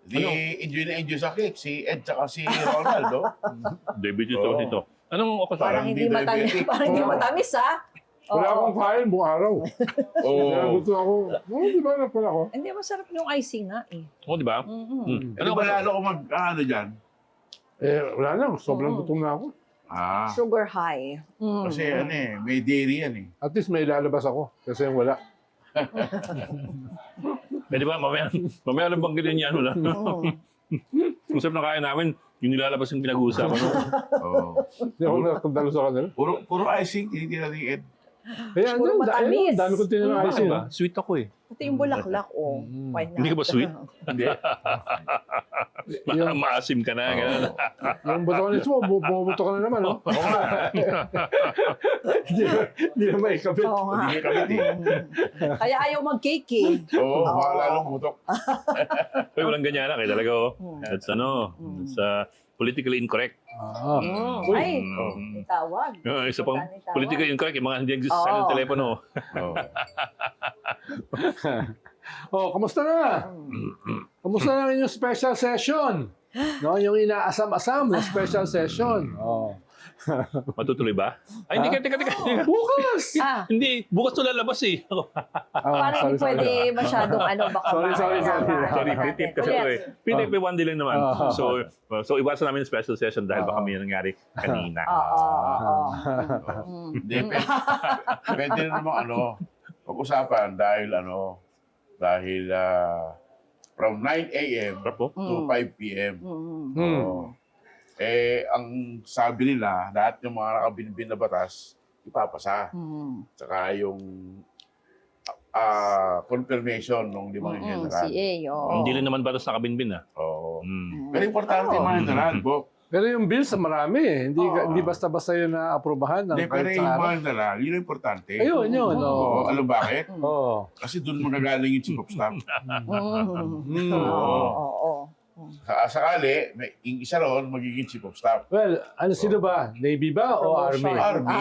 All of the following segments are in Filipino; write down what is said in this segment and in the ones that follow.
Di enjoy na enjoy sa cake, si Ed tsaka si Ronaldo. Diabetes daw ito. Anong okasyon? Parang hindi matamis. Parang hindi matamis, ha? Wala akong kain buong araw. Kaya gusto ako, di ba na pala ako? Hindi, masarap yung icing nga eh. Oo, di ba? Ano ba lalo ko ano dyan? Wala na, sobrang gutom na ako. Sugar high. Kasi may dairy yan eh. At least may lalabas ako, kasi yung wala. Pwede ba? Mamaya lang bang ganyan yan, wala? Kung saan na kaya namin, yung nilalabas yung pinag-uusapan. Hindi ako nakakandalo sa kanila. Puro icing, tinitira ni Ed. Kaya Puro matamis. dami kong tinanong icing. Ba? Sweet ako eh. Ito yung bulaklak, Why not? Hindi ka ba sweet? Hindi. Maasim ka na. Ganun. Yung buto ka nito, bumubuto ka na naman, no? Hindi na may kabit. Oo nga. Hindi kabit eh. Kaya ayaw mag-cake eh. Oo, lalong butok. Uy, walang ganyan na. Kaya talaga, That's it's politically incorrect. Ay, may tawag. Isa pang politically incorrect, yung mga hindi exist sa ng telepono. Kamusta na? Kamusta na ang inyong special session? No, yung inaasam-asam na special session. Matutuloy ba? Ay, hindi, teka. Bukas! Hindi, bukas to lalabas eh. Parang hindi pwede masyadong baka Sorry. Sorry, tip kasi ito eh. Pinay one day lang naman. So iwasan namin yung special session dahil baka may nangyari kanina. Hindi, pwede naman pag-usapan dahil from 9 a.m. to 5 p.m. Ang sabi nila, lahat ng mga nakabinbin na batas, ipapasa. Tsaka yung confirmation ng limang general. CA, Hindi rin naman batas nakabinbin ah. Pero importante yung mga general, Bok. Pero yung bills marami eh. Hindi basta-basta yun na-aprobahan. Hindi, pero yung mga general, yun ang importante. Ayun. Alam bakit? Oo. Kasi doon magagaling yung chief of staff. Sakali, yung isa ron, magiging chief of staff. Well, sino ba? Navy ba o Army? Army.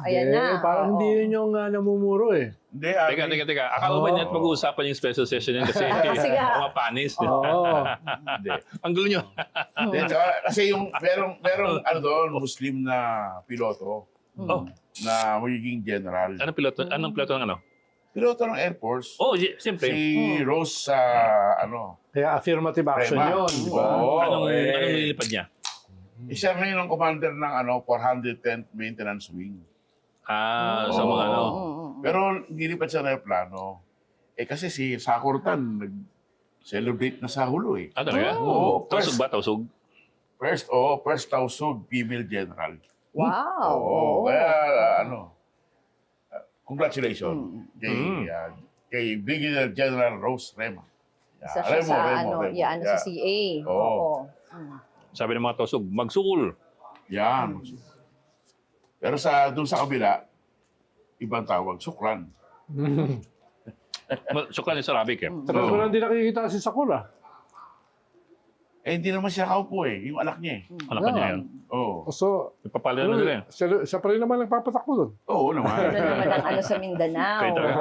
Ayan na. Parang hindi yun yung namumuro eh. Hindi, Army. Teka. Akala ba niya pag-uusapan yung special session yan kasi mga panis. Hindi. Ang gulo nyo. Hindi, kasi yung merong Muslim na piloto na magiging general. Anong piloto ng ano? Piloto ng Air Force. Siyempre. Si Rose, Kaya affirmative action Prema. yun. Di ba? Anong nililipad niya? Siya ngayon ang commander ng 410th Maintenance Wing. Sa mga Pero nilipad siya ng aeroplano. Kasi si Sakurtan nag-celebrate na sa hulo eh. Talaga? Tausog ba? Tausog? First Tausug female general. Wow. Kaya congratulations kay Brigadier General Rose Rema. Isa siya sa CA. Oo. Sabi ng mga tausog, magsukol. Yan. Pero doon sa kabila, ibang tawag, sukran. Suklan yung sa Arabic eh. Tapos wala hindi nakikita si Sakura. Hindi naman siya kaupo yung anak niya Anak niya yun. Oo. Ipapalo na nila eh. Siya pa rin naman nagpapatakbo doon. Oo naman. Ano naman ang sa Mindanao. Kaya talaga.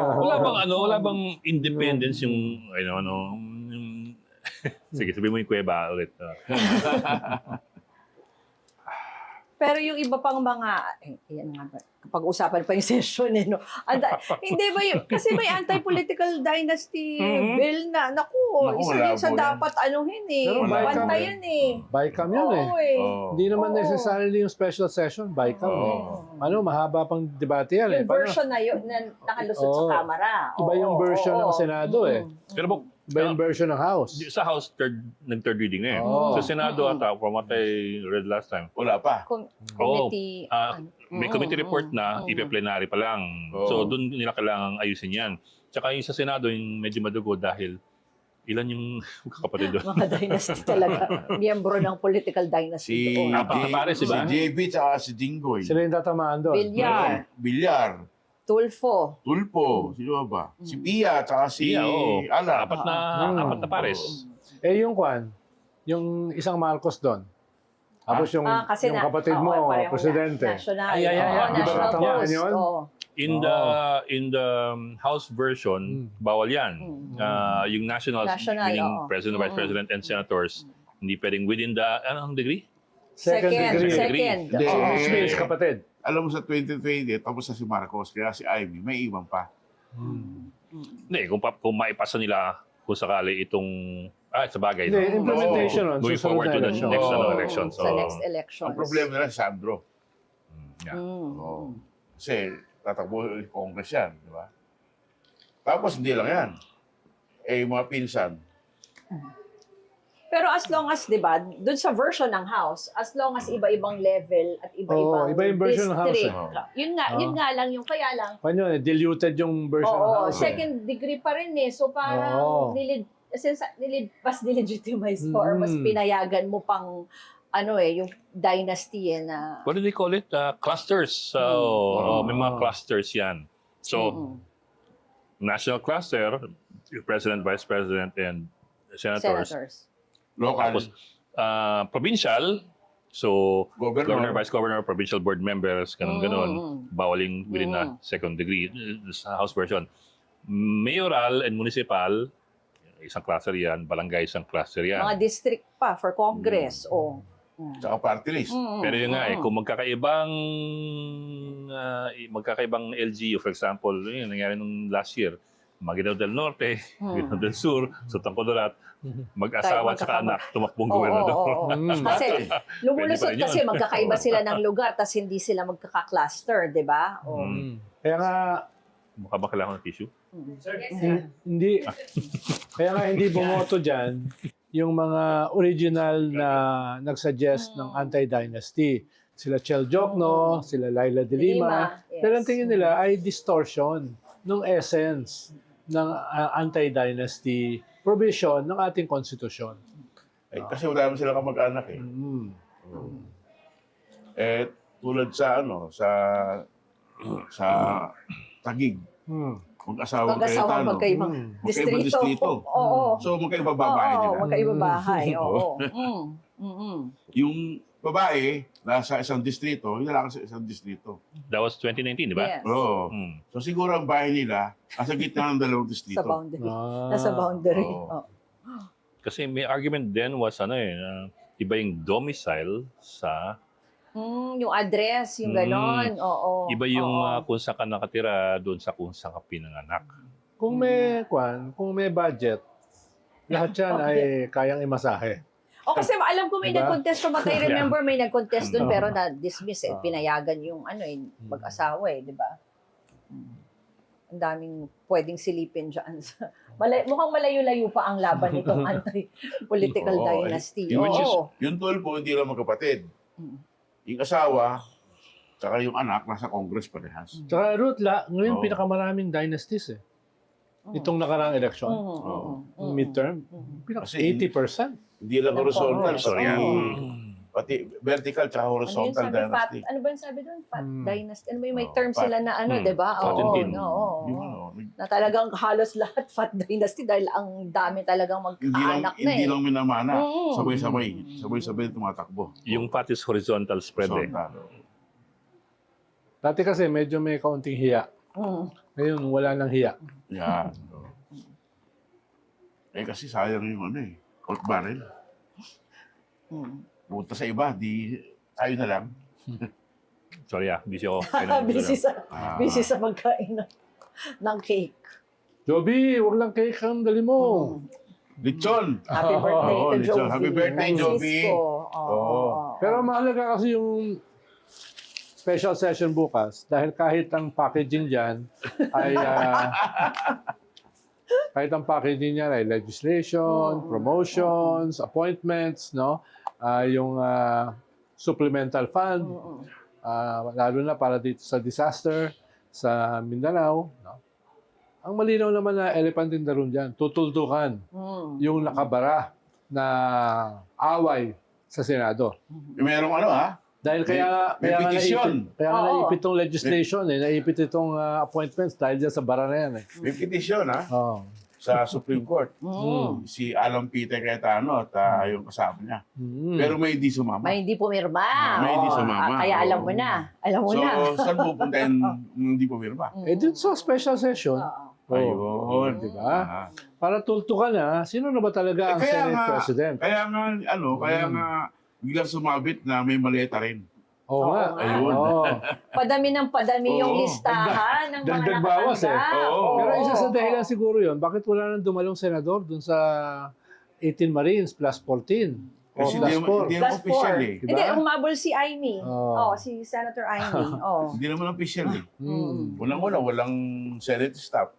Wala bang independence yung, sige, sabihin mo yung kuweba ulit. Pero yung iba pang mga, yan nga ba, kapag-usapan pa yung session no? Hindi ba yun? Kasi may anti-political dynasty bill na, isa din sa dapat bantayan Bycam yun eh. Hindi naman necessarily yung special session, bycam eh. Mahaba pang debate yan eh. Yung version na yun, na nakalusot sa camera. Iba yung version ng Senado eh. Pero Iba yung version ng House. sa House, nag-third reading na eh. Sa Senado ata, from what I read last time. Wala pa. Committee. May committee report na, ipe-plenary pa lang. So, doon nila kailangang ayusin yan. Tsaka yung sa Senado, yung medyo madugo dahil ilan yung kapatid doon? Mga dynasty talaga. Miyembro ng political dynasty doon. Apat na pares, diba? Si JB tsaka si Jinggoy. Sila yung tatamaan doon. Bilyar. Tulfo. Tulpo. Sino ba? Si Pia tsaka si Ala. Apat na pares. Yung yung isang Marcos doon. Tapos yung Kasi kapatid mo, pareho presidente. National. Ay. Di ba National tatamaan post. yun? In the House version, bawal yan. Yung nationals, National, meaning oo. President, Vice President, and Senators, hindi pwedeng within the, anong degree? Second degree. Second. Hindi. Oo. Which means, kapatid. Alam mo sa 2020, tapos na si Marcos, kaya si Amy, may iwan pa. Hindi, kung maipasa nila kung sakali itong, sa bagay. Hindi, implementation on Moving susunod forward na to the election. next Oo. election. So, Sa next election. Ang problema nila, Sandro. yeah. Oo. Kasi tatakbo yung Congress yan, di ba? Tapos hindi lang yan. Eh, yung mga pinsan, Pero as long as, di ba, dun sa version ng House, as long as iba-ibang level at iba-ibang iba yung version ng House, district, eh. yun nga lang yung kaya lang, Paano yun? Diluted yung version ng oo, House. second degree pa rin eh. So parang Oo. mas nilegitimize mo or mas pinayagan mo pang yung dynasty na What do they call it? Clusters. So, may mga clusters yan. So, national cluster, yung President, Vice President, and Senators. local, Tapos, provincial, so, governor, Governor, Vice Governor, Provincial Board Members, ganun-ganon. Bawaling within the second degree, sa House version. Mayoral and municipal, isang cluster yan. Barangay, isang cluster yan. mga district pa for Congress. tsaka party list. Pero yun nga kung magkakaibang LGU, for example, yun nangyari nung last year, Maguinao del Norte, Maguinao del Sur, Sultan Kudarat, mag-asawa at saka anak, tumakbong gobernador. Kasi lumulusot Pwede pa rin yun. kasi magkakaiba sila ng lugar tas hindi sila magkaka-cluster, di ba? Kaya nga, Mukha ba kailangan ng tissue? hindi, kaya nga hindi bumoto dyan yung mga original na nagsuggest ng anti-dynasty. Sila Chel Jokno, sila Laila de Lima. Yes. Pero ang tingin nila ay distortion ng essence ng anti-dynasty provision ng ating konstitusyon. Eh, kasi wala naman sila kamag-anak eh. Eh, tulad sa sa Taguig, mag-asawang Mag-asawang magkaibang magkaibang distrito. Oo. So, magkaiba babae nila. Magkaiba bahay. Oo. Yung babae, nasa isang distrito, yung lalaki sa isang distrito. That was 2019, di ba? Yes. Oo. Hmm. So, siguro ang bahay nila, nasa gitna ng dalawang distrito. Sa boundary. Nasa boundary. Oo. Kasi may argument din was iba yung domicile sa Yung address, yung ganon. Oo. iba yung Oo. kung saan ka nakatira doon sa kung saan ka pinanganak. Kung may budget, lahat yan ay kayang imasahe. O kasi alam ko may Diba? nag-contest from what I remember, may nag-contest doon Oo. pero na-dismiss pinayagan yung mag-asawa di ba? Ang daming pwedeng silipin dyan. Mukhang malayo-layo pa ang laban nitong anti-political Oo, dynasty. Which is, Oo. yung 12 hindi lang magkapatid. Yung asawa, tsaka yung anak, nasa Congress parehas. Tsaka Ruth, ngayon Oo. pinakamaraming dynasties eh. Itong nakaraang election, midterm, Kasi 80%. Hindi lang horizontal, Congress. pati, Oo. pati vertical tsaka horizontal dynasty. Ano ba yung sabi doon? Fat dynasty. Ano ba yung may Oo, term fat. sila na di ba? Fat and thin. Oo. Na talagang halos lahat fat dynasty dahil ang dami talagang magkaanak na hindi lang minamana. Oo. Sabay-sabay. Sabay-sabay tumatakbo. Yung pat is horizontal spread eh. Horizontal. Dati kasi medyo may kaunting hiya. Ngayon, wala nang hiya. Yan. Eh kasi sayang yung pork barrel. Punta sa iba, di tayo na lang. Sorry busy ako. busy sa magkain ng cake. Joby, wag lang cake ang dali mo. Lechon! Happy birthday Oo, to lechon. Joby. Happy birthday, Joby. Oo. Pero mahalaga kasi yung special session bukas dahil kahit ang packaging dyan ay legislation, promotions, appointments, no? Yung supplemental fund, lalo na para dito sa disaster sa Mindanao, no? Ang malinaw naman na elephant in the room dyan, tutuldukan yung nakabara na away sa Senado. Merong Dahil May kaya nga petition. naipit itong legislation, naipit itong appointments dahil dyan sa bara na yan. May petition, Oh. sa Supreme Court. Mm. Si Alan Peter Cayetano at yung kasama niya. Mm. Pero may hindi sumama. May hindi pumirma. May hindi Oo. sumama. Kaya alam mo Oo. na. Alam mo So, na. saan pupunta yung hindi pumirma? Eh, dun sa special session, Oo. Ayun. di ba? Ah. Para tultukan na, sino na ba talaga ang Eh, kaya Senate nga- President? Kaya nga biglang sumabit na may maleta rin. Oo nga. Oo nga. Ayun. Oo. Padami ng padami yung Oo. listahan ng mga Dagdag bawas eh. nakatanggap. Oo. Pero isa sa Oo. dahilan siguro yun, bakit wala nang dumalong senador dun sa 18 Marines plus 14? O Kasi plus 4? hindi naman Plus official 4. eh. Diba? Hindi, humabol si Aimee. Oo. Si Senator Aimee. Oh. Hindi naman official eh. Hmm. Unang-una, walang Senate staff.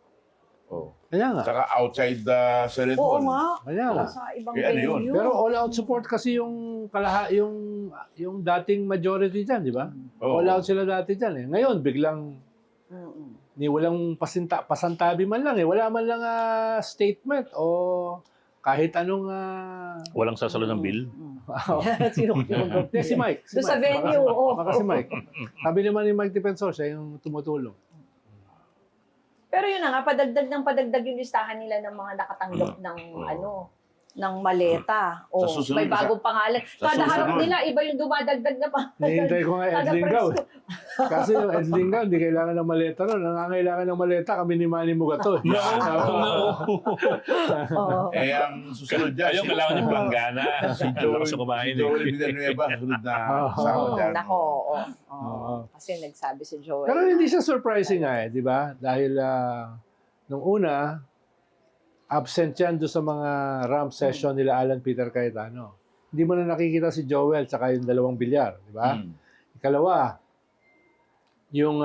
Kaya nga. Saka outside the Senate Oo hall. nga. Kaya nga. Sa ibang Eh, ano yun? venue. Pero all-out support kasi yung yung dating majority dyan, di ba? Oo. All-out sila dati dyan eh. Ngayon, biglang Mm-mm. walang pasantabi man lang eh. Wala man lang statement o kahit anong... Walang sasalo ng bill. Sino tumugod? Hindi, si Mike. Doon sa venue, oo. Baka si Mike. Sabi naman ni Mike Defensor, siya yung tumutulong. Pero yun na nga, padagdag yung listahan nila ng mga nakatanggap ng ng maleta. O Sa susunod, may bagong pangalan. sa Kada harap susunod. nila, iba yung dumadagdag na pangalan. Nihintay ko nga Kada Ed Lingaw. presko. Kasi yung Ed Lingaw, hindi kailangan ng maleta nun. Nangangailangan ng maleta, kami ni Manny Mugato. No, no. Oo. Eh, ang susunod dyan, Ayaw, kailangan yung planggana. si Ang lakas ng kumain. Joel Villanueva, sunod na Oo. kasama dyan. Nako, oo. Oo. Kasi nagsabi si Joel. Pero hindi siya surprising nga eh, di ba? Dahil nung una, absent yan doon sa mga ramp session nila Alan Peter Cayetano. Hindi mo na nakikita si Joel tsaka yung dalawang bilyar, di ba? Hmm. Ikalawa, yung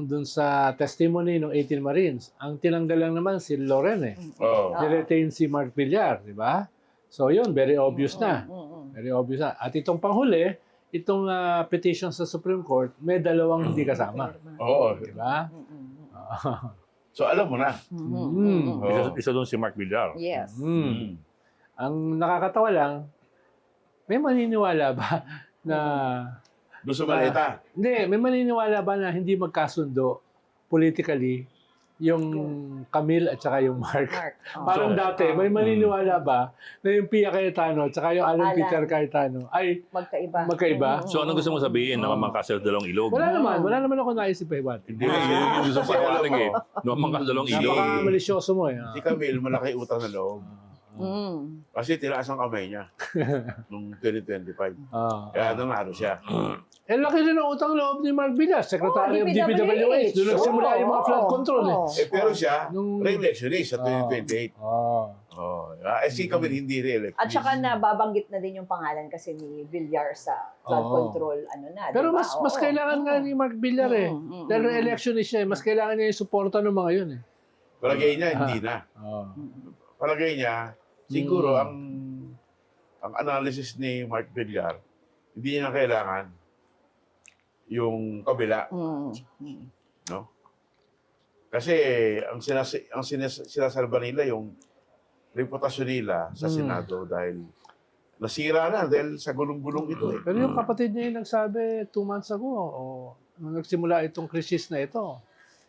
dun sa testimony ng 18 Marines, ang tinanggal lang naman si Loren eh. Oo. Niretain si Mark Villar, di ba? So yun, very obvious na. Very obvious na. At itong panghuli, itong petition sa Supreme Court, may dalawang hindi kasama. Oo. Di ba? So, alam mo na. Mm. Oo. Isa doon si Mark Villar. Yes. Mm. Ang nakakatawa lang, may maniniwala ba na... Doon sa maleta. Hindi, may maniniwala ba na hindi magkasundo politically yung Camille at saka yung Mark? Mark. oo. Parang dati, may maniniwala ba na yung Pia Cayetano at saka yung Alan Alan. Peter Cayetano ay Magkaiba. magkaiba? So, anong gusto mo sabihin? Nakamangkas sa dalawang ilog? Wala naman ako naisip pa iba. Hindi, yun yung gusto ko paliwanag eh. Nakamangkas sa dalawang ilog. Napaka-malisyoso mo eh. Si Camille, malaki utang na loob. Mm. Kasi tinaas ang kamay niya noong 2025. Kaya nanalo siya. Eh, laki rin ang utang loob ni Mark Villar, Secretary Oo, of DPWH. Doon nagsimula Oo, yung mga flood oo, control eh. oo. Pero siya, Nung- re-electionist sa 2028. Oh. Si Camille hindi re-electionist. At saka nababanggit na din yung pangalan kasi ni Villar sa flood Oo. control. Ano na, Pero diba? mas Oo. kailangan nga ni Mark Villar eh. Dahil re-election siya eh. Mas kailangan niya yung suporta ng mga yun eh. Palagay niya, hindi na. Oh. Palagay niya, siguro ang analysis ni Mark Villar, hindi niya na kailangan yung kabila, no? Kasi ang sinasalba nila yung reputasyon nila sa Senado dahil nasira na dahil sa gulong-gulong ito eh. Pero yung kapatid niya yung nagsabi 2 months ago, nung nagsimula itong krisis na ito,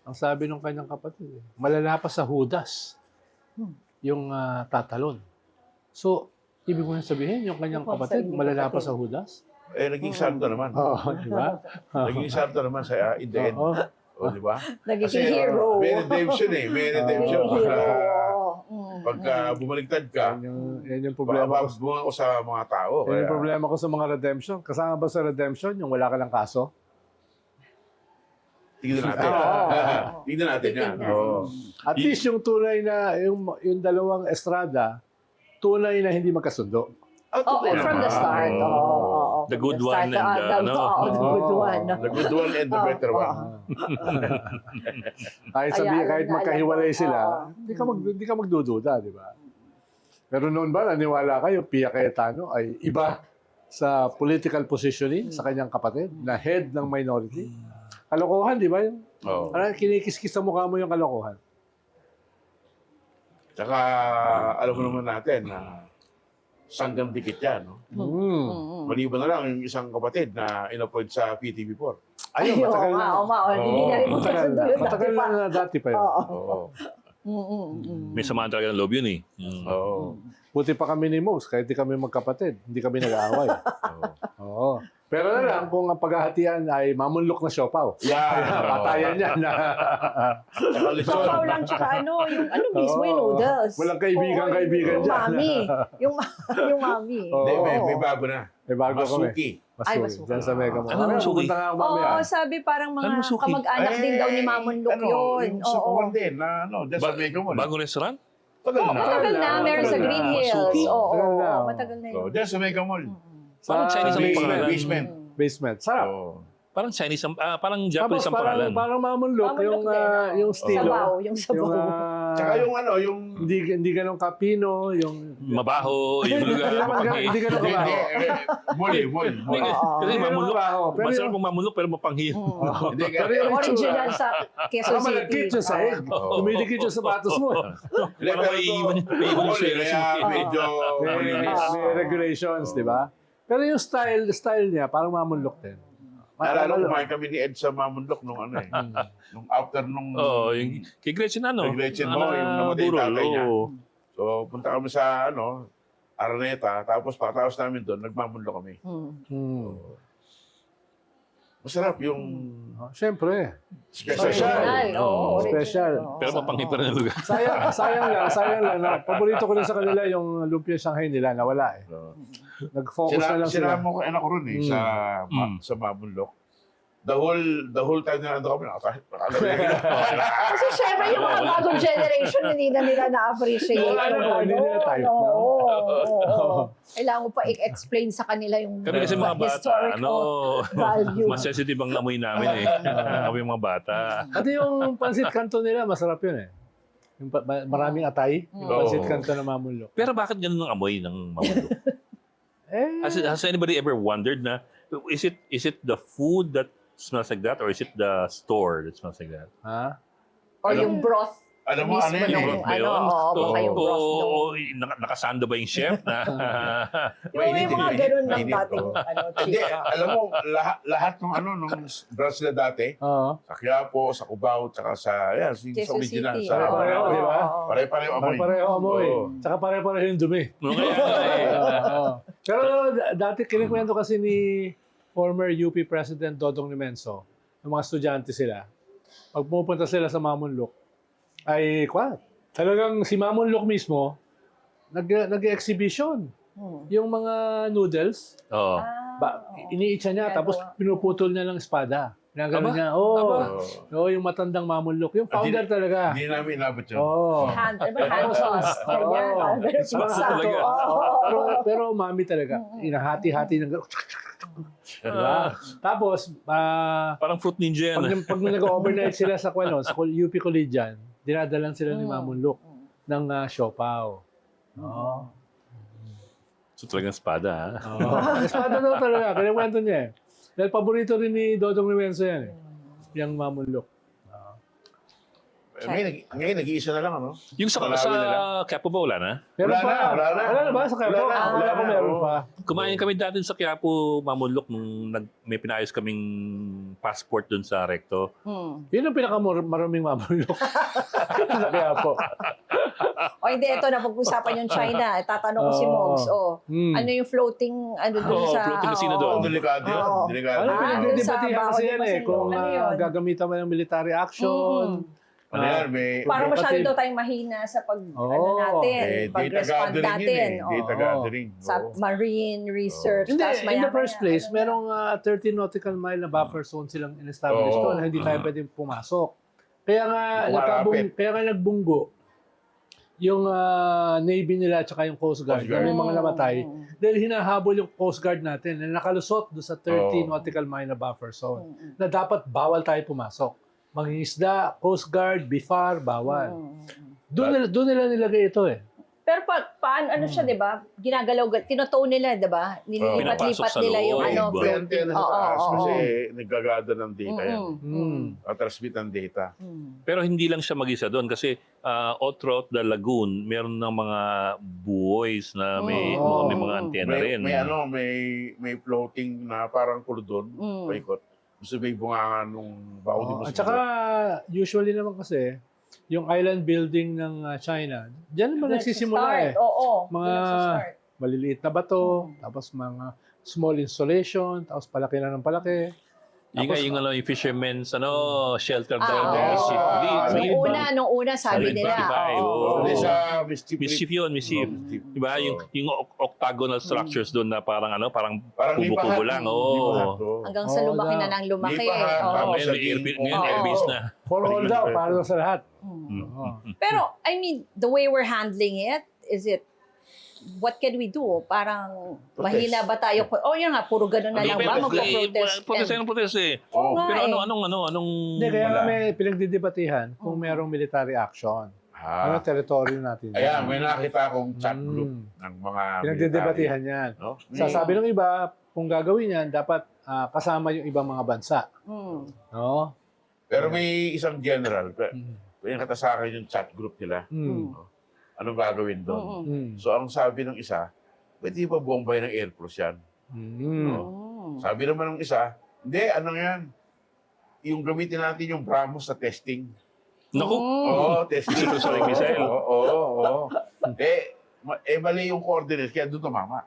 ang sabi ng kanyang kapatid, malala pa sa Judas yung tatalon. So, ibig mo na sabihin, yung kanyang kapatid, malala pa sa Judas? Eh, naging santo naman. Oo, di ba? Naging santo naman sa in the end. Oo. O, di ba? Nagiging hero. May redemption eh. May redemption. Nagiging hero. Pagka bumaligtad ka, Yan yung problema ko. bababungan ko sa mga tao. Yan yung Kaya, problema ko sa mga redemption. Kasama ba sa redemption yung wala ka lang kaso? tignan natin. Tignan natin yan. Oo. At least yung tunay na, yung dalawang Estrada, tunay na hindi magkasundo. Oh, and from the start. Oo. The good one and the, ano? the good one. The good one and the better one. Kahit Kaya sabi, alam kahit na, magkahiwalay alam mo. sila, hindi ka magdududa, di ba? Pero noon ba, naniwala kayo, Pia Cayetano ay iba sa political positioning sa kanyang kapatid na head ng minority? Kalokohan, di ba? Oo. Parang kinikis-kis sa mukha mo yung kalokohan. Tsaka, alam mo naman natin na sanggang dikit yan. No? Maliban na lang yung isang kapatid na in-appoint sa PTV4. Ayun, matagal na. Hindi na rin magkasundo yun. Matagal dati pa. na dati pa yun. Oo. Oo. May samaan talaga ng loob yun eh. Oo. Buti pa kami ni Mose, kahit di kami magkapatid, hindi kami nag-aaway. Oo. Pero na lang, kung ang paghahatian ay mamunlok na siopaw. Yan. Patayan yan. Tsaka lechon. Sabaw lang tsaka yung mismo yung Oo. noodles. Walang kaibigan-kaibigan yung dyan. mami. Yung mami. Oo. Hindi, may bago na. May bago kami. Masuki. Ay, Masuki. masuki. Diyan sa Mega Mall. Ano ang masuki? Pupunta nga ako mamaya. Oo, sabi parang mga Ano masuki? kamag-anak din daw ni Mamunlok yun. Yung sa Oo. Kuwan din, na dyan sa Mega Mall. Bagong restaurant? Tagal na. Matagal na, meron sa Matagal Green na. Hills. Masuki. Oo, Matagal na. matagal na Oh, yun. dyan sa Mega Mall. Parang Chinese ang basement, pangalan. basement. Basement. Sarap. Oh. Parang Chinese, parang Tapos Japanese ang pangalan. parang mamunlok yung yung estilo. Sabaw, yung sabaw. Tsaka yung yung... hindi ganun kapino, yung Mabaho, yung lugar. hindi ganun Hindi, kabaho. muli. Kasi Hindi ganun mamulok. kabaho. Pero Masarap yung kung mamulok pero mapanghi. Hindi, Pero yung Original sa Quezon City. malagkit yung sahig. Oo. Dumidikit yung sapatos mo. Parang maiiwan yung muli, swelo. kaya medyo May, malinis. may regulations, di ba? Pero yung style niya, parang mamunlok din. Naalala ko, kumain kami ni Ed sa Mamundok nung nung after nung Oo, yung kay Gretchen ano? Kay Gretchen mo, Ana yung namatay yung Burol, tatay niya. oo. So, punta kami sa Araneta, tapos pagkatapos namin doon, nagmamundok kami. Masarap yung Siyempre. special. Original. Oo. Oo, original. Special. Oo. Pero mapanghi pa rin ang lugar. Sayang lang. No? Paborito ko rin sa kanila yung lumpia Shanghai nila, nawala eh. Nag-focus na lang sila. Sinama ko anak ko rin sa sa Mamundok. The whole time na nandun kami, nakalagay na. Kasi syempre yung mga bagong generation, hindi na nila na-appreciate. Yung anak ko, hindi nila type, no? Oo. Kailangan mo pa i-explain sa kanila yung Kami kasi mga bata, historical value. mas sensitive ang amoy namin eh. Kami mga bata. At yung pansit kanto nila, masarap yun eh. Yung maraming atay, yung pansit kanto na mamulok. Pero bakit ganun ang amoy ng mamulok? Has anybody ever wondered na, is it the food that smells like that or is it the store that smells like that? Ha? Or yung broth. Alam mo, Mismo ano yun? nung- Broth ba yun? oo, baka yung broth nung- Nakasando ba yung chef na? Yung may mga ganun ng Mainit, dating oo. chick. Hindi, alam mo, lahat ng nung branch na dati, Oo. sa Quiapo, sa Cubao, tsaka sa Quezon original. City. Sa Pare-pareho, di ba? Pare-pareho amoy. Pare-pareho amoy. Oo. Tsaka pare-pareho yung dumi. Oo. Pero dati kinikwento kasi ni former UP President Dodong Limenso, ng mga estudyante sila, pag pupunta sila sa Mamunlok, ay talagang si Mamunlok mismo, nag-exhibition. Yung mga noodles, Oo. iniitsa niya, tapos pinuputol niya ng espada. Ginagano Aba? niya, yung matandang Mamunlok. Yung founder talaga. Hindi namin inabot yun. Hand sauce. Ganyan. Pizza talaga. Pero mami talaga, inahati-hati ng gano'n. Diba? Tapos, Parang fruit ninja yan. pag nag-overnight sila sa UP Collegian, dinadalan sila ni Mamunlok ng siopaw. Oo. So talagang espada ha? Espada daw talaga, kinikwento niya eh. Dahil paborito rin ni Dodong Limenso yan eh. Yung Mamunlok. Ngayon, nag-iisa na lang, ano? Yung sa Malawi na lang. Quiapo ba wala na? Meron Wala pa. na, wala na. Wala na ba sa Quiapo? Wala na, Wala wala pa, na. meron pa. Kumain kami dati sa Quiapo, Mamulok, nung may pinayos kaming passport dun sa Recto. Yun ang pinakamaraming Mamunlok. Sa Quiapo. O hindi, ito na pag-usapan yung China. Tatanong ko si Mogs. Ano yung floating, dun Oo, sa... floating casino doon. Delikado yun. Oo. Delikado. Ano, pinagdidebatihan dun sa kasi yan Bao eh. de Kung Basilio. Ano yun? gagamitan mo ng military action. Ano yan, may... Parang masyado Kapatid. daw tayong mahina sa Oo. natin, data pag-respond gathering yun natin. eh. Data Oo. gathering. Sa Oo. marine research. Hindi, tas in the maya-maya, first place, ano na. merong 13 nautical mile na buffer zone silang in-establish Oo. doon na hindi tayo pwedeng pumasok. Kaya nga, Malapit. nagbunggo yung Navy nila at saka yung Coast Guard, Coast Guard. na may mga namatay dahil hinahabol yung Coast Guard natin na nakalusot doon sa 13 Oo. nautical mile na buffer zone na dapat bawal tayo pumasok. Mangingisda, Coast Guard, BIFAR, bawal. Doon nila nilagay ito eh. Pero paano, ano siya, di ba? Ginagalaw, tinotow nila, di ba? Nililipat-lipat Pinapasok sa nila yung loob. ano, May floating. antena sa taas kasi nagagada ng data yan. Transmit ng data. Pero hindi lang siya mag-isa doon kasi all throughout the lagoon, meron ng mga buoys na may mga antena rin. May floating na parang kordon, paikot. Gusto may bungangan nung baon At saka, usually naman kasi, yung island building ng China, diyan naman nagsisimula eh. Oo. Mga maliliit na bato, tapos mga small installation, tapos palaki na ng palaki. Yung nga, Tapos, yung fishermen's shelter Ah, daw. oo. Nung una, sabi nila. Oo. Hindi sa mischief. Mischief yun, mischief. Diba? Yung octagonal structures doon na parang parang kubo-kubo lang. Oo. Hanggang sa lumaki na ng lumaki. Lipahan, Oo. tapos Ngayon, Oo. airbase na. for all daw, para sa lahat. Mm. Oo. Pero, I mean, the way we're handling it, is it, what can we do? Parang, Protest. mahina ba tayo? Oh, yun nga, puro ganun na lang ba? Magpo-protest. Protest eh. Oo nga Pero eh. anong... Hindi, kaya Wala. may pinagdidebatihan kung merong military action. Ano territory natin? Ayan, may nakita akong chat Mm. group ng mga Pinagdidebatihan yan. No? Sasabi ng iba, kung gagawin yan, dapat kasama yung ibang mga bansa. Mm. No? Pero may isang general, Mm. pinakita sa akin yung chat group nila. Mm. Anong gagawin doon? Mm. Mm. So, ang sabi ng isa, pwede pa bombay ng Air Force yan. Mm. Mm. Sabi naman ng isa, hindi, ano yan? Yung gamitin natin yung BrahMos sa testing. Naku, Oo, testing. Supersonic missile. Oo. Mali yung coordinates, kaya doon tumama.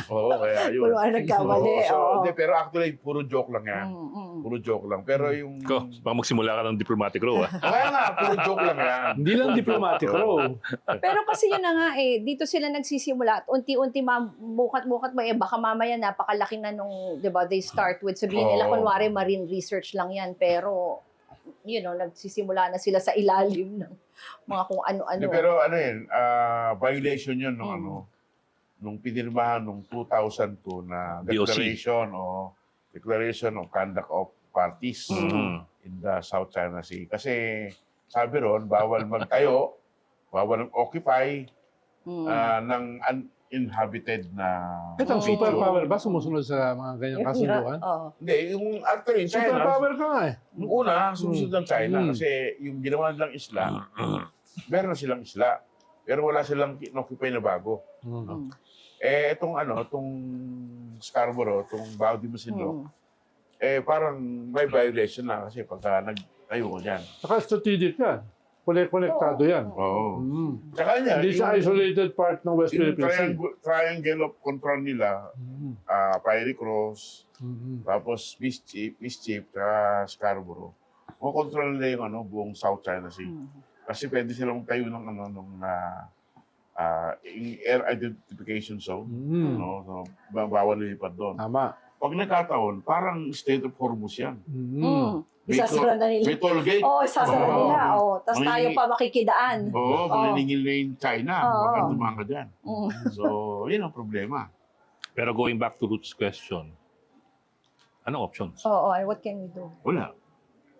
Oo, kaya yun. Puro nagkamali. Oo. Hindi, pero actually, puro joke lang yan. Mm, mm. Puro joke lang. Pero yung... baka magsimula ka ng diplomatic row. Kaya nga, puro joke lang yan. Hindi lang diplomatic row. Pero kasi yun na nga eh, dito sila nagsisimula at unti-unti bukat-bukat mo baka mamaya napakalaki na nung, 'di ba, they start with sabihin nila Oo. kunwari marine research lang yan pero nagsisimula na sila sa ilalim ng mga kung ano-ano. Hindi, pero ano yun, violation yun nung nung pinirmahan nung 2002 na DOC. Declaration of Conduct of Parties in the South China Sea. Kasi sabi ron, bawal magtayo, bawal occupy ng uninhabited na Itong region. superpower ba sumusunod sa mga ganyang kasunduan? Oo. Hindi, yung actually in China, Superpower ka nga eh. nung una, sumusunod ng China kasi yung ginawa nilang isla, meron na silang isla. Pero wala silang in-occupy na bago. Mm. Itong Scarborough, itong Baudi Masinloc, parang may violation na kasi pagka nagtayo ko dyan. Saka strategic yan. Konektado yan. Oo. Mm. Tsaka niya, Hindi siya isolated part ng West yung Philippine Sea. triangle of control nila, Fiery Cross, Mm. tapos Mischief, tsaka Scarborough. Makontrol nila yung buong South China Sea. Kasi pwede silang tayo ng yung air identification zone. Mm. No? So, bawal lilipad doon. Tama. Pag nagkataon, parang state of Hormuz yan. Mm. Isasara na nila. May toll gate. Oo, isasara Oo. nila. Oo. Tapos tayo pa makikidaan. Oo, maniningil na yung China. Oo. Baka dumanga dyan. Mm. So, yun ang problema. Pero going back to Ruth's question, anong options? Oo, what can we do? Wala.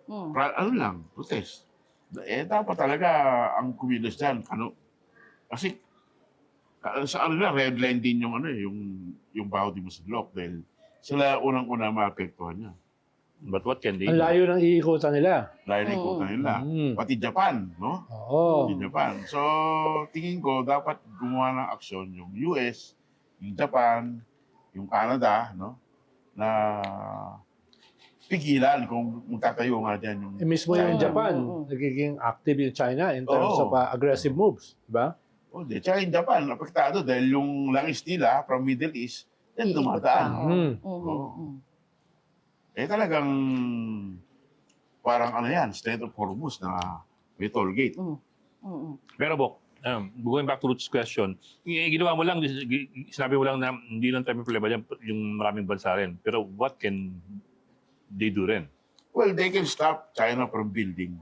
Mm. Ano lang, protest. Dapat talaga ang kumilos dyan. Kasi sa red line din yung Baudi Masinloc dahil sila unang-una maapektuhan niya. But what can they Ang do? layo ng iikutan nila. Dahil ikutan nila. Mm. Pati Japan, no? Oo. Pati Japan. So, tingin ko, dapat gumawa ng aksyon yung US, yung Japan, yung Canada, no? Na pigilan kung magtatayo nga dyan yung... Mismo yung Mm. Japan, nagiging active yung China in terms Oo. of aggressive moves. Diba? Di. Tsaka yung Japan, apektado dahil yung langis nila from Middle East, yan Iikot dumadaan. pa, Mm. Oo. Talagang parang state of Hormuz na may toll gate. Pero Bok, going back to Ruth's question, ginawa mo lang, sinabi mo lang na hindi lang tayo may problema dyan, yung maraming bansa rin. Pero what can they do rin? Well, they can stop China from building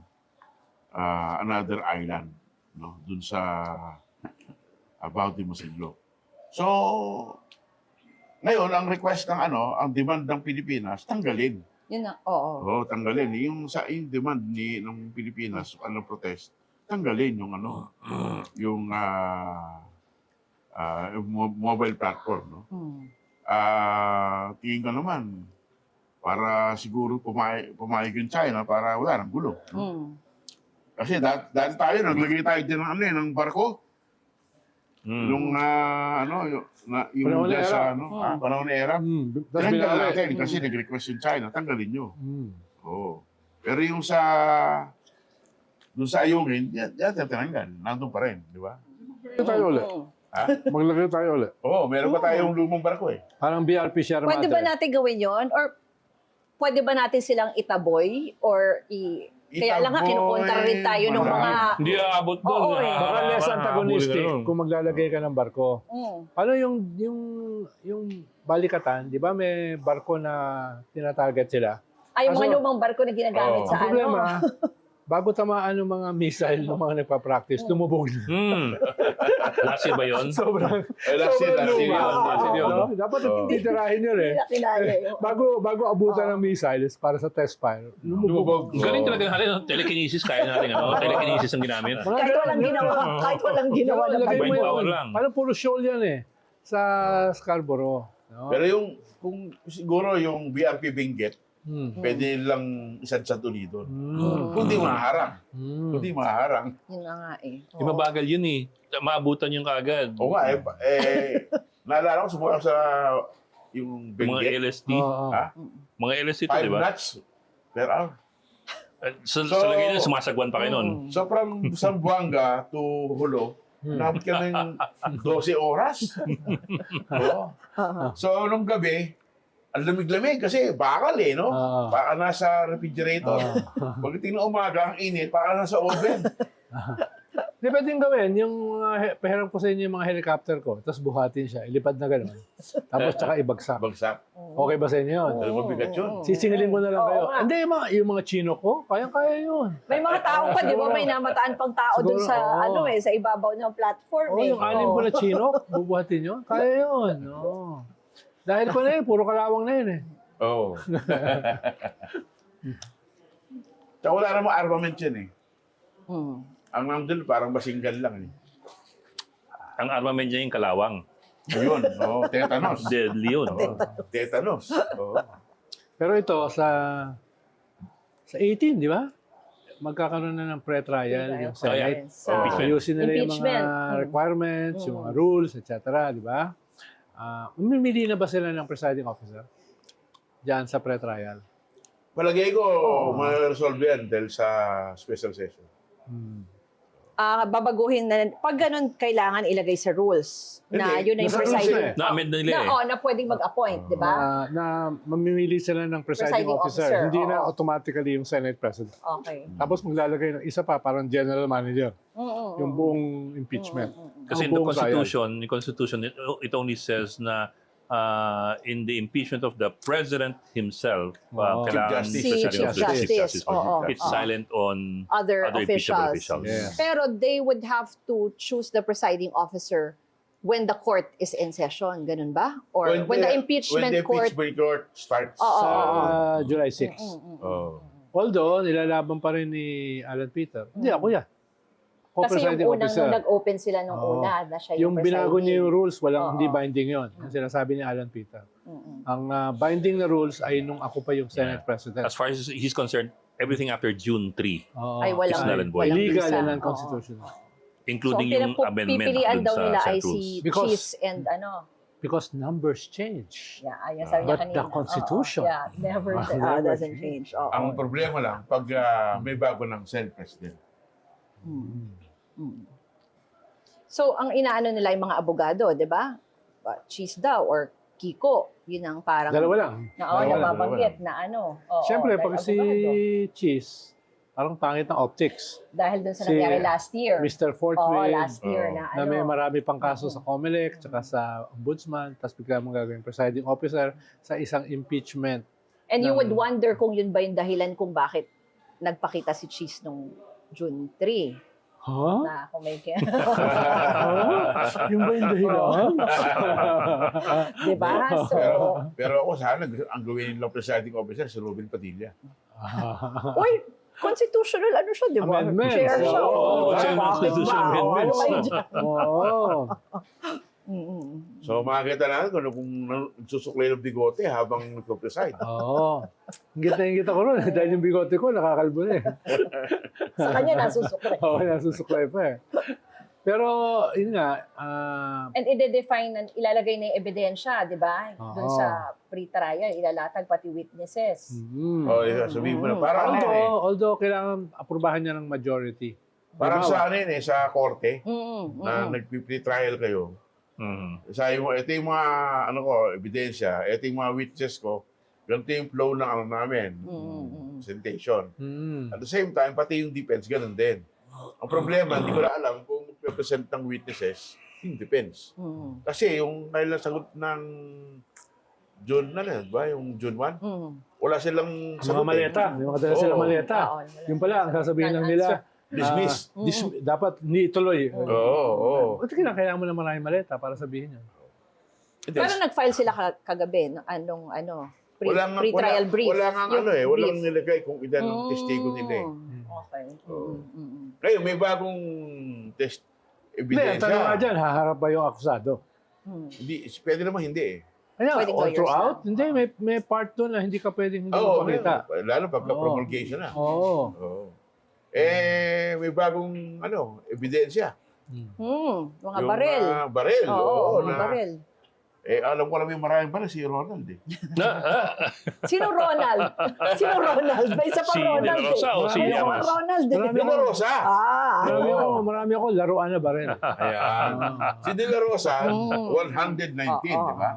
another island, no, dun sa Baudi Masinloc. So, ngayon, ang request ng ang demand ng Pilipinas, tanggalin. Yun na, oo. Oo, tanggalin. Yung demand ng Pilipinas, protest, tanggalin yung yung mobile platform, no? Tingin ko naman, para siguro pumayag yung China para wala ng gulo. No? Kasi dati tayo, naglagay tayo din ng barko. Nung yung Panahon na sa era. panahon na era. Tapos Tinanggal binawi. natin kasi nag-request yung China, tanggalin nyo. Mm. Oo. Pero yung sa Doon sa ayungin, yan tinanggal. Nandun pa rin, di ba? Maglagay tayo ulit. Ha? Maglagay tayo ulit. Oo, meron pa tayong lumang barko eh. Parang BRP Sierra Pwede ba Madre. natin gawin yon? Or pwede ba natin silang itaboy? Or kaya lang nga, Itaboy, kinukontra rin tayo ng mga... Hindi aabot doon. Oo, eh. Baka less antagonistic Habulin ka nun. kung maglalagay ka ng barko. Ano yung balikatan, di ba may barko na tinatarget sila? Ay, yung mga Kaso- lumang barko na ginagamit Oo. sa Ang problema, ano. bago tamaan ng mga missile ng mga nagpa-practice, lumubog na. Last year ba yun? Sobrang, Last year, sobrang last year luma. yun, last year yun. No? Dapat Oo. titirahin yun eh. Hindi na kilala yun. Bago abutan ng missiles para sa test fire, lumubog. Ang galing talaga natin. No? Telekinesis kaya natin. Ano? Telekinesis ang ginamit. Kahit walang ginawa, kahit walang ginawa na Lagay mo Combined yun. power lang. Parang puro shoal yan eh. Sa Scarborough. No? Pero kung siguro yung BRP Benguet, pwede lang isa't-sato dito. Kung di maharang. Kung di maharang. Yun na nga eh. Di mabagal yun eh. Maabutan yung kaagad. Oo nga naalala ko, subukan sa yung Mga Benguet. LSD. Oo. Ha? Mga LSD to, 5 di ba? knots per hour. Sa lagay nyo, sumasagwan pa kayo nun. So from Zamboanga to Hulo, nabot ka ng 12 oras. Oo. So nung gabi, ang lamig-lamig kasi bakal eh, no? Oo. Baka nasa refrigerator. Pagdating ng umaga, ang init, baka nasa oven. Di pwedeng gawin, yung pahiram ko sa inyo yung mga helicopter ko, tapos buhatin siya, ilipad na gano'n. Tapos tsaka ibagsak. Bagsak. Okay ba sa inyo yun? Dahil mabigat yun. Sisingilin ko na lang Oo kayo. nga. Hindi, yung mga chino ko, kayang-kaya yun. May mga tao pa, di ba? May namataan pang tao dun sa, Siguro, oo. sa ibabaw ng platform. Oh, yung anim ko na chino, bubuhatin yun. Kaya yun. No. Dahil ko na yun, puro kalawang na yun eh. Oo. Tsaka wala namang armament yan eh. Ang nandun parang basinggan lang eh. Ang armament niya yung kalawang. Yun, tetanus. Deadly yun. Tetanus. Oo. Pero ito, sa 18, di ba? Magkakaroon na ng pre-trial yung Senate. Sa Ayusin nila yung impeachment. mga requirements, yung mga rules, etc. Di ba? Mamimili na ba sila ng presiding officer? Diyan sa pre-trial. Palagay ko, ma-resolve yan dahil sa special session. Babaguhin na, pag ganun, kailangan ilagay sa rules na Hindi, yun na yung nasa rules presiding. eh. Na-amend na nila eh. Na pwedeng mag-appoint, di ba? Na mamimili sila ng presiding Presiding officer. officer, Hindi na oo. automatically yung Senate President. Okay. Tapos maglalagay ng isa pa, parang general manager. Yung buong impeachment. Kasi Ang in the buong Constitution, it only says na in the impeachment of the President himself, kailangan Chief the Si presiding Chief officer, Chief Justice, Justice. oo. It's silent on Other impeachable officials. officials. Yes. Pero they would have to choose the presiding officer when the court is in session. Ganun ba? Or when the impeachment court... starts. Oo. Sa July 6. Oh. Although, nilalaban pa rin ni Alan Peter. Hindi, ako yan. Ako Kasi presiding yung unang officer. nung nag-open sila nung Oo. una na siya yung Yung binago niya yung rules, walang Oo. hindi binding yon. Ang sinasabi ni Alan Peter. Ang binding na rules ay nung ako pa yung Senate President. As far as he's concerned, everything after June 3, Oo. Ay, walang, It's null and void. walang Illegal visa. and Oo. unconstitutional. including So, yung amendment pipilian dun daw sa nila ay set rules. si Because- Cheese and ano. Because numbers change. Yeah, ayun sabi niya But kanina. the Constitution Oo, yeah, never never doesn't change. Oo. Ang problema lang, pag may bago ng Senate President. So, ang inaano nila yung mga abogado, di ba? Cheese daw or Kiko. Yun ang parang... Dalawa lang. nababanggit na ano. Oo, Siyempre, dahil pag si abogado. Cheese, parang pangit ng optics. Dahil dun sa si nangyari last year. Mr. Oo, Fortway, last year Oo. na na ano. may marami pang kaso sa COMELEC, tsaka sa Ombudsman, tapos bigla mong gagawin presiding officer sa isang impeachment. And you ng- would wonder kung yun ba yung dahilan kung bakit nagpakita si Cheese nung June 3. Huh? Na kung may Yung ba yung dahilan? Diba? So, Pero ako sana, ang gawin nilang presiding officer si Robin Padilla. uy, constitutional ano siya, di ba? Amendments. Chair siya. Oo, Oo, constitutional bakit ba? amendments. Ano kayo dyan? Oo. So makikita natin kung nagsusuklay ng bigote habang nagpo-preside. Oo. Ingit na ingit ako ron. Dahil yung bigote ko, nakakalbo na eh. Sa kanya nasusukli. Oo, nasusuklay pa eh. Pero, yun nga, And i-define, ilalagay na yung ebidensya, di ba? Doon Oo. sa pre-trial, ilalatag pati witnesses. O, sabihin mo na, parang ano eh. although kailangan aprubahan niya ng majority. Parang Halimbawa, sa ano yun eh, sa korte, Mm, na mm. nagpi-trial kayo. Mhm. Sabi mo, ito yung mga, ano ko, ebidensya, ito yung mga witnesses ko, ganito yung flow ng ano namin, presentation. At the same time, pati yung defense, ganun din. Ang problema, hindi ko na alam kung magpe-present ng witnesses, yung defense. Kasi yung kailan sagot ng June na ba? Yung June 1? Wala silang mga sagot maleta. May mga dala silang Oo. maleta. Oo, wala. Yung pala, ang sasabihin lang nila, Dismiss. dapat hindi ituloy. Oo. Ba't kailangan mo na maraming maleta para sabihin yun? Pero nag-file sila kagabi ng pre-trial brief. Wala nga Yung ano eh, walang brief. nilagay kung ilan ang testigo nila eh. Okay. Oo. Mm. Ngayon, may bagong test Hindi, ang tanong nga ebidensya. dyan, haharap ba yung akusado? Hindi, pwede naman hindi eh. Kaya, Pwedeng all lawyers throughout, lang. hindi, may part doon na hindi ka pwedeng hindi Oo, magpakita. lalo pagka-promulgation na. Oo. Oo. May bagong ebidensya. Mga Yung, baril. baril. Oo, na, mga baril. alam ko lang yung maraming baril, si Ronald eh. Sino Ronald? Sino Ronald? May isa pa Si Ronald. De La Rosa o si May isa pa Llamas? Ronald. Marami De La Rosa. Marami ako laruan na baril. Ayan. Si De La Rosa, 119, di ba?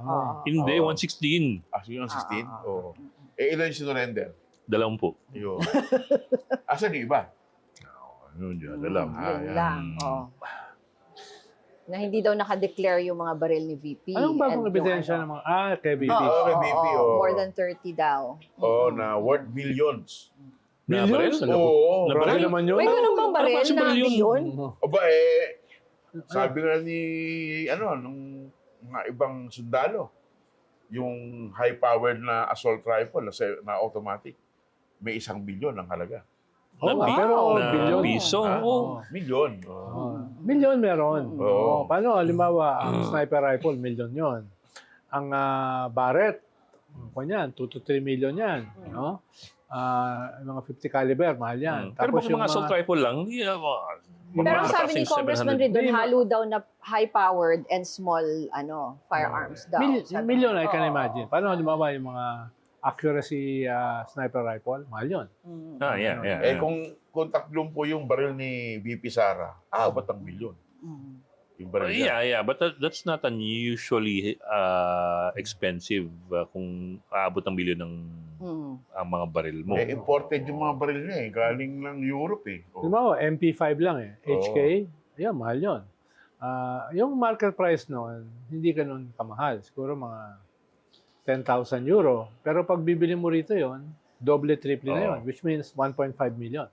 Hindi, Oo. 116. Yung 16? Oo. Ilan yung sinurrender? 20. Yun. Asan yung iba? Yun, dyan. Alam. Yun lang. Oo. Na hindi daw nakadeclare yung mga baril ni VP. Anong bagong and yung ebidensya ano. ng mga... kay VP. Oo, kay VP, oo. More than 30 daw. Na worth billions. Na baril? Millions? Oo. Na Grabe baril? naman yun. May ganun bang baril Ano ba na baril yun? bilyon? Aba sabi nga ni, nung mga ibang sundalo, yung high-powered na assault rifle na automatic, may 1 bilyon ang halaga. Oo, Na pero na bilyon. piso. Ah, Oo. Milyon. Milyon meron. Oo. Paano? Halimbawa, ang sniper rifle, milyon yon. Ang Barrett, kanyan, 2 to 3 million yan. No? Mga 50 caliber, mahal yan. Pero baka mga assault rifle lang, hindi Pero ang sabi ni Congressman Ridon, Hindi, halo daw na high-powered and small firearms daw. Sabi. Milyon, I can Oo. imagine. Paano halimbawa yung mga accuracy sniper rifle, mahal yun. yeah. Kung 30 yung baril ni VP Sara, ba't ang milyon? Yung baril niya. Yeah, but that's not unusually expensive kung aabot ng milyon ng ang mga baril mo. Imported yung mga baril niya eh. Galing ng Europe eh. Halimbawa, MP5 lang eh. HK, yeah, mahal yun. Yung market price noon, hindi ganun kamahal. Siguro mga 10,000 euro. Pero pag bibili mo rito yon, doble, triple na yun, which means 1.5 million.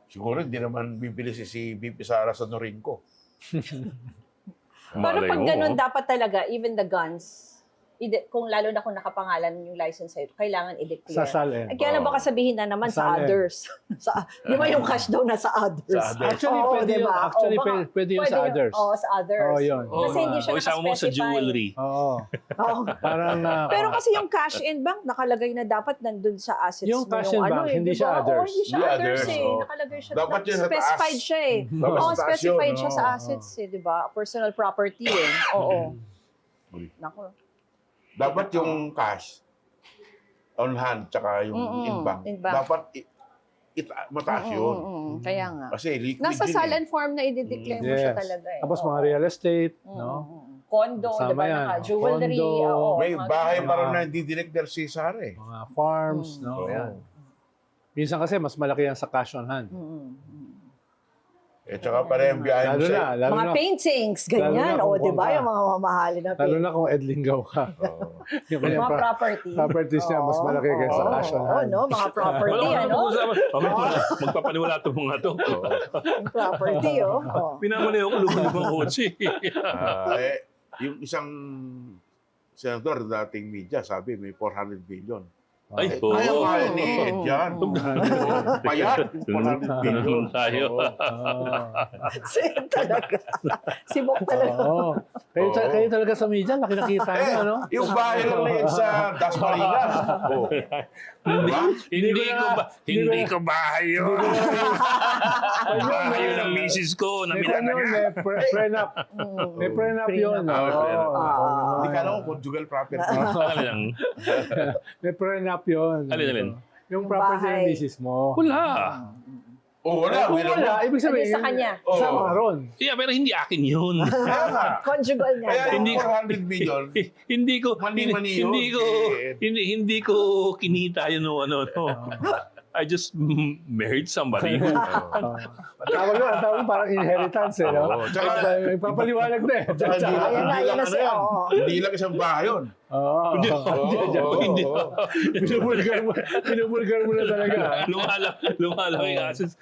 Siguro hindi naman bibili si VP Sara sa Norinco. Pero Malay pag mo, ganun, dapat talaga, even the guns, kung lalo na kung nakapangalan yung license sa'yo, kailangan i-declare. Sa SALN. Kaya na baka sabihin na naman sa SALN. others. Di ba yung cash daw na sa others? Sa others. Actually, Oo, pwede yun. diba? Actually, baka pwede yun sa others. Oo, sa others. Oo, yun. Kasi hindi siya o isama mo sa nakaspecify. jewelry. Oo. Oo. Parang, Pero kasi yung cash in bank, nakalagay na dapat nandun sa assets Yung mo. cash in bank, hindi di siya ba? others. Oo, hindi siya Hindi others others, eh. oo. Nakalagay siya. Dapat yun sa taas. Specified siya eh. Dapat Oo, sa taas specified yun, siya sa assets eh, di ba? Personal property eh. Oo. Nako. Dapat yung cash on hand tsaka yung in-bank. in-bank. Dapat mataas yun. Kaya nga. Kasi liquid Nasa yun SALN form na i-declare mo siya Yes. talaga eh. Tapos Oo. mga real estate, Mm, no? Condo, di Kasama ba? yan. Naka-jewelry. Condo. oo, May mga bahay ganun. pa rin na hindi dineclare si Sara eh. Mga farms, no? Oo. Yan. Minsan kasi mas malaki yan sa cash on hand. Tsaka pare ang biyahe mo Lalo siya. na, lalo Mga na, paintings, ganyan. lalo na O, kung di ba? kuwan ka. Yung mga mamahalin na lalo paintings. na kung Edlingaw ka. Oo. Yung Mga kanyang property. properties niya, mas malaki kaysa Oo, cash on oo, hand. no? Mga property, Wala ano? Magpapaniwala ito mga to. Yung property, oh. Oh. Pinamali ako lumulubang kotse. Yung isang senador dating media sabi may 400 billion Ay, oo. Kaya ni Ed yan. Payat. Ganun tayo. Si talaga. Si Bok talaga. Oo. Kayo talaga sa media, nakikita niyo, ano? Yung bahay lang na yun sa Dasmariñas. Oh. Diba? Hindi ko bahay yun. Bahay yun ng misis ko na May minana niya. may prenup. May prenup yun. Ah, may prenup. Oo. Hindi ka lang conjugal property. Ano lang? May prenup yun. Alin? Yung Yung property ng bahay. misis mo. Wala. Oh, wala. Kung wala, ibig sabihin, Sa kanya. sama ron. Yeah, pero hindi akin yun. Kaya nga. Conjugal niya. Kaya Hindi yung ko- 400 million, hindi ko Mani-mani yun. hindi ko kinita yun no. I just married somebody. Ang tawag parang inheritance, eh, no? Oo. Tsaka- Ipapaliwanag na eh. Tsaka hindi lang- Ayan na, hindi ayan lang na ano siya. yan. Oo. Hindi lang isang bahay yun. Oo. Hindi. Pinupulgar mo na talaga. Lumalaki yung assets.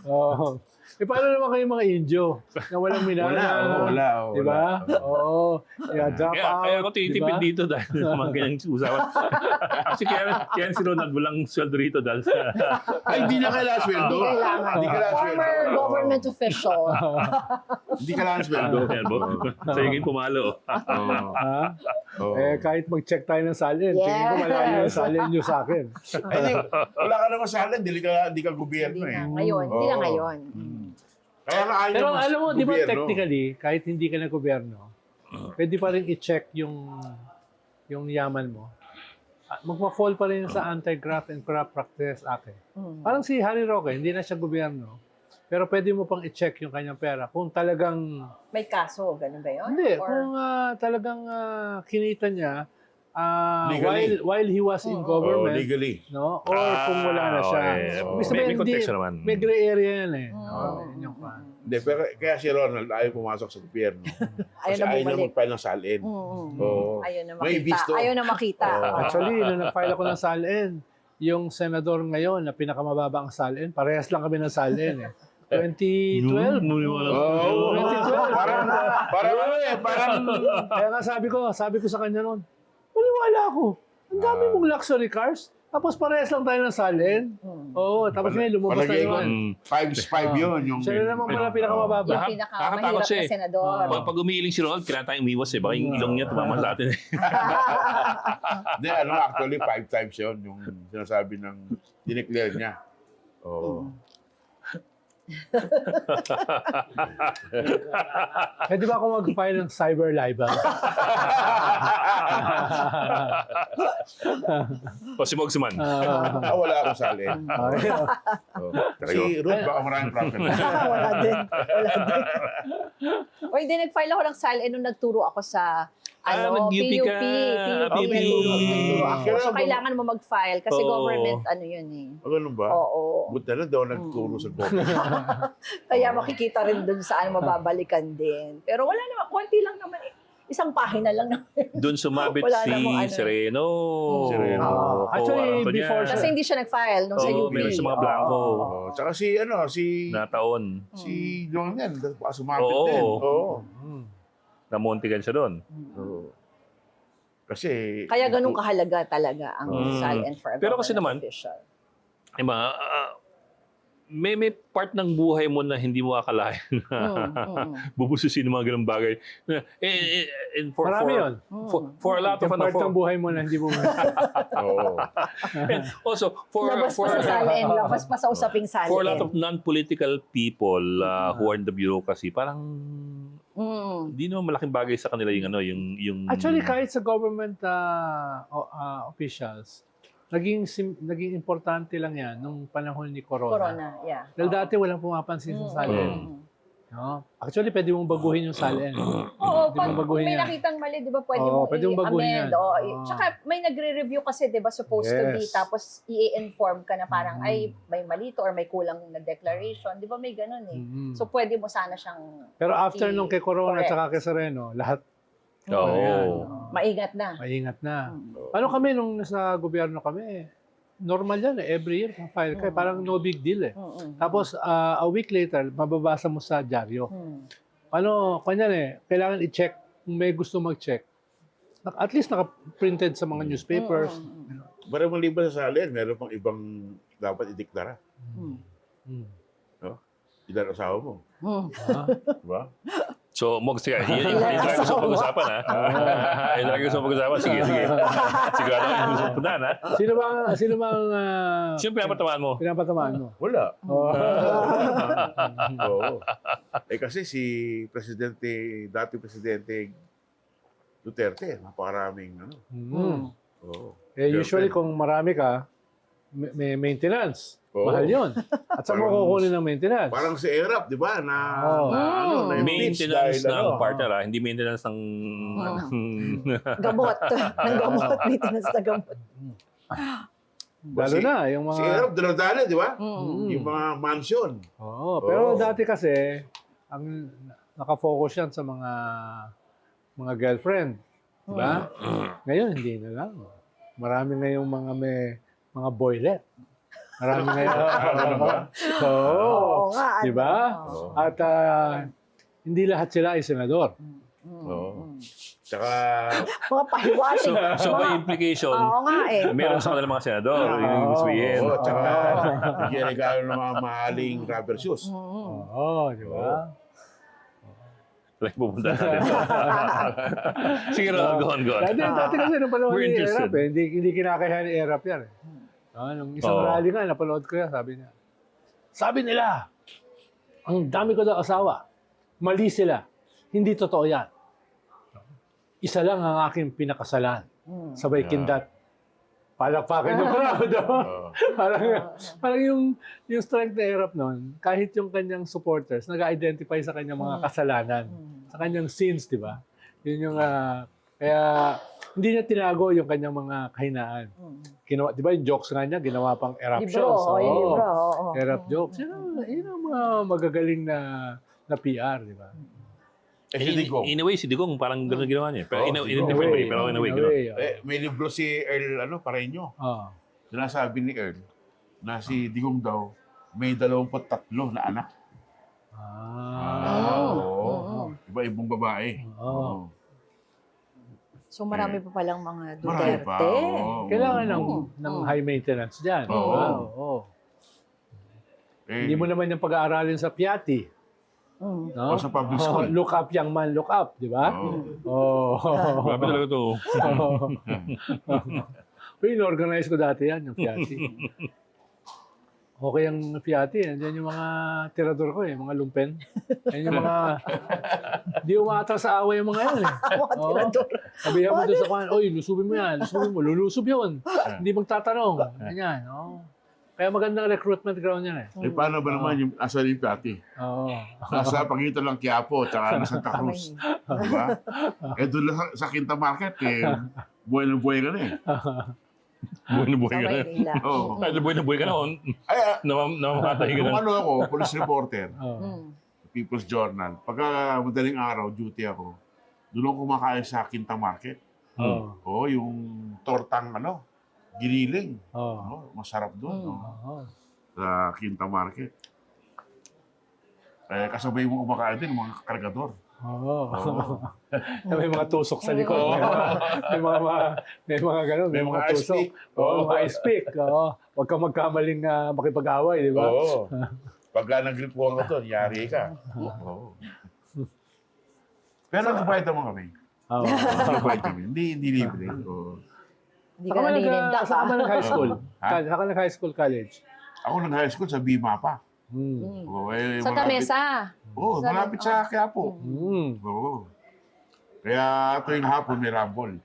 Oo. Paano naman kayo mga Indio na walang minana? Wala. Diba? Oo. Yeah, drop out. Kaya ako titipid diba? dito dahil sa mga ganyang usapan. Kasi kaya si Ronald walang sweldo rito dahil sa... Ay, hindi na kailangan sweldo. Hindi kailangan. Hindi kailangan sweldo. Former government official. Hindi kailangan sweldo. Ayan, Sa higing pumalo. Ha? Oo. Kahit mag-check tayo ng salin. Tingin ko malayo yung salin nyo sa akin. Ay, wala ka naman sa akin, hindi ka gobyerno Hindi eh. na ngayon. Hindi na Oo. ngayon. Kaya nga ayaw Pero mas alam mo, di ba gobyerno. technically, kahit hindi ka na gobyerno, pwede pa rin i-check yung yaman mo. Magpa-fall pa rin sa Anti-Graft and Corrupt Practices Act. Parang si Harry Roque, hindi na siya gobyerno. Pero pwede mo pang i-check yung kanyang pera. Kung talagang, May kaso, ganun ba yun? hindi, Or- kung talagang kinita niya Legally. while he was in government, legally. no? Or kung wala na siya. okay. Ibig sabihin, May context hindi- naman. May gray area yan eh. Mm. No? Yun yung pan. Hindi, pero kaya si Ronald ayaw pumasok sa gobyerno. Ayaw Kasi na ayaw na bumalik. mag-file ng salin. Oo. Ayaw na May makita. visto. Ayaw na makita. Oo. Oo. Actually, nung nag-file ako ng SALN, yung senador ngayon na pinakamababa ang SALN, parehas lang kami ng SALN eh. 2012. Oo. 2012. Parang Kaya nga sabi ko sa kanya noon, wala ako. Ang dami mong luxury cars. Tapos parehas lang tayo ng SALN. Oo, tapos ngayon lumabas na palagay ko, naman. 5 yun. Yung, Siya na naman pala pinakamababa. Yung pinakamahirap Nakakatakot siya na eh. senador. Pag umiiling si Ronald, kailangan tayong umiwas eh. Baka yung ilong niya tumama sa atin. Hindi, actually 5 times yun. Yung sinasabi ng dineclare niya. Oo. Pwede ba ako mag-file ng cyber libel? O si Mogsuman. Wala akong salin. Oo. Si Ruth, baka maraming property. Wala din. O hindi, nag-file ako ng SALN nung nagturo ako sa nag-UP PUP. ka. PUP. Nagturo ako. Kaya So, ba- kailangan mo mag-file kasi Oo. government, ano yun eh. Ganun ba? Oo. Buti na daw nagturo sa government. Kaya makikita rin dun saan mababalikan din. Pero wala naman, konti lang naman eh. Isang pahina lang naman. Doon sumabit Wala si namang ano. Sereno. Sereno. Actually, Kawarto niya. before Kasi hindi siya nag-file nung sa Oo, UP. meron sa mga blanco. Oh, tsaka si Na taon. si Jonel, baka sumapit Oo. din. Oo. Namuntikan siya doon. Oo. Kasi Kaya ganun kahalaga talaga ang SALN for a Pero kasi government naman, official. May part ng buhay mo na hindi mo akalain na bubususin ng mga ganung bagay. And Marami yun. For a lot of Yung part ng buhay mo na hindi mo Oo. and also Labas pa sa SALN, labas pa sa usaping SALN. for a lot of non-political people who are in the bureaucracy, parang hindi naman malaking bagay sa kanila yung Actually, kahit sa government officials, naging importante lang yan nung panahon ni Corona. Corona, yeah. Dahil dati walang pumapansin sa SALN. No? Actually, pwede mong baguhin yung SALN. Oo, Di pag mo baguhin may yan. nakitang mali, di ba, pwede Oo, mo pwede mong baguhin i-amend. yan. Oo. Oo. Tsaka may nagre-review kasi, di ba, supposed to be, Yes. tapos i-inform ka na parang, ay, may malito or may kulang na declaration. Di ba, may ganun eh. So, pwede mo sana siyang Pero after nung kay Corona at correct. saka kay Sereno, lahat Oo. Maingat na. maingat na. Ano kami nung nasa gobyerno kami, normal yan eh. Every year, file ka. Parang no big deal eh. Tapos, a week later, mababasa mo sa dyaryo. Kanyan eh, kailangan i-check kung may gusto mag-check. At least naka-printed sa mga newspapers. Pero maliban sa salin, meron pang ibang dapat ideklara. Mm. Ilan asawa mo. Mm. Diba? So, Mogs, sige, yun lagi gusto mong pag-usapan, ha? Yun lagi gusto mong pag-usapan. Sige. Sigurado yung gusto puntahan, ha? Sino bang Sino pinapatamaan mo? pinapatamaan mo? Wala. Oh. Oo. Kasi si dating Presidente Duterte, napakaraming ano. Mm. Oo. Usually kung marami ka, may maintenance. Oo. Mahal yun. At saan mo Parang- kukunin ng maintenance? Parang si Erap, di ba? Na Maintenance impeach dahil ng partner, ha? Hindi maintenance ng... Gamot. Ng gamot. Maintenance na gamot. Lalo na, yung Si mga... Erap, dinadala, di ba? Mm. Yung mga mansion. Oo, pero Oo. dati kasi, ang nakafocus yan sa mga girlfriend. Diba? Ngayon, hindi na lang. Marami ngayong may mga boylet. Marami ngayon. Ano ba? Oo. Oo nga. Diba? Oo. At hindi lahat sila ay senador. Oo. Tsaka, Mga pahiwatig. So, by implication, Oo nga eh. meron sa kanila mga senador. Yun yung sabihin. oo, tsaka, bigyan regalo ng mga mahaling rubber shoes. Oo, di ba? Like, pupunta natin. Sige, go on. Dati kasi nung panahon We're ni interested. Erap, hindi kinakayahan ni Erap yan. Nung isang Oo. rally nga, napanood ko yan, sabi nila, ang dami ko daw asawa. Mali sila. Hindi totoo yan. Isa lang ang aking pinakasalan. Sabay kindat. Palakpakan yung crowd. Oo. parang yung strength na Erap noon, kahit yung kanyang supporters, nag-identify sa kanyang mga kasalanan. Sa kanyang sins, di ba? Yun yung, kaya hindi niya tinago yung kanyang mga kahinaan. Ginawa, di ba yung jokes nga niya, ginawa pang Erap Libro. shows. Oo, yung libro. Oo. Erap jokes. Yun ang mga magagaling na PR, di ba? Eh, si Digong. In a way, si Digong parang gano'n ginawa niya. Pero Oo, in a Digong. different way. Pero in a way, gano'n. May libro si Earl, Pareño. Ah. Sinasabi ni Earl na si Digong daw may 23 na anak. Oo. Iba-ibang babae. Oo. So marami pa palang mga Marami pa. Duterte. Oo. Kailangan ng high maintenance dyan. Oo. Oo. Eh, Hindi mo naman yung pag-aaralin sa Piatti. No? O sa public school. Look up, young man, look up. Di ba? Oo. Oh. Grabe talaga to. In-organize ko dati yan, yung Piatti. Okay ang Piatti. Andiyan yung mga tirador ko, mga lumpen. Yan yung mga... Di umatras sa away yung mga yan. Mga Oo. tirador. Sabihan mo doon sa kuhan, oy, lusubin mo yan, lusubin mo. Lulusob yun. Hindi magtatanong. Ganyan. Oh. Kaya magandang recruitment ground yan eh. Eh, paano ba naman yung asa ni Pati? Oo. Nasa pagitan ng Quiapo at saka ng Santa Cruz. Diba? Eh, doon lang sa Quinta Market, buhay na buhay ka na eh. Buhay na buhay Sa ka na. Maynila. Oo. Ay, buhay na buhay ka na. Ay, Namamatay ka nung na. ano ako, police reporter, Oo. People's Journal. Pagka madaling araw, duty ako, doon ako kumakain sa Quinta Market. Oo. Oo, yung tortang giniling. Oo. Oo, masarap doon. Oo. Sa Quinta Market. Eh, kasabay mo kumakain din, mga kargador. Oo. Oo. May mga tusok sa likod. Oo. May mga ganun. May May mga mga ice tusok. pick. Oo, mga ice pick. Oo. Huwag kang magkamaling makipag-away, di ba? Oo. Pagka nag-gripuan ka doon, yari ka. Oo. Pero nag-bayad naman kami. Oo. Nag-bayad kami. Hindi libre. Oo. Hindi ka nanininda Saan ka nag-high school? Ha? Saan ka nag-high school, college? Ako nag-high school sa Bima pa. Hmm. Oo, Sa Tamesa. Oo, malapit sa Quiapo. Hmm. Oo. Kaya tuwing hapon may rumble.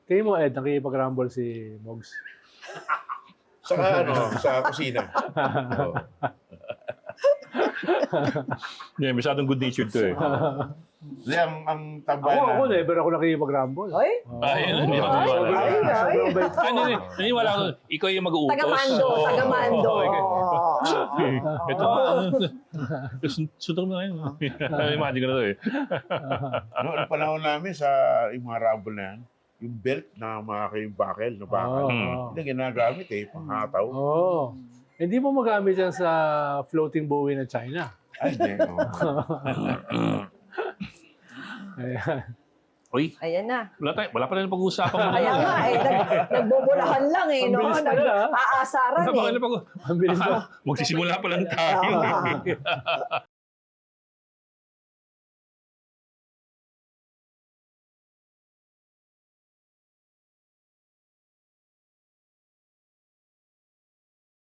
Tingin mo, Ed, nakikipag-rumble si Mogs. Sa kusina. Oo. Yeah, masyadong good-natured to eh. Hindi, ang Ako, tambayan never ako nakikipag-rumble. Ay, Ay, naniniwala ko. Ikaw yung mag-uutos. taga-mando. Oo. Taga-mando. Oo, okay. Oo. Ito, suntok na ngayon. Imagine ko na to eh. Noong panahon namin sa yung mga rumble na yan, yung belt na mga kayong bakal na bakal. Oo. Hindi ginagamit panghataw. Oo. Hindi mo magamit yan sa floating buoy ng China. Ay, hindi. Oo. Ayan. Uy, Ayan na. wala pa rin pag-uusapan mo. Kaya nga, nagbobolahan lang no? Ang bilis pala, ah. Aasaran Wala pa rin Ang bilis ba? Magsisimula pa lang tayo.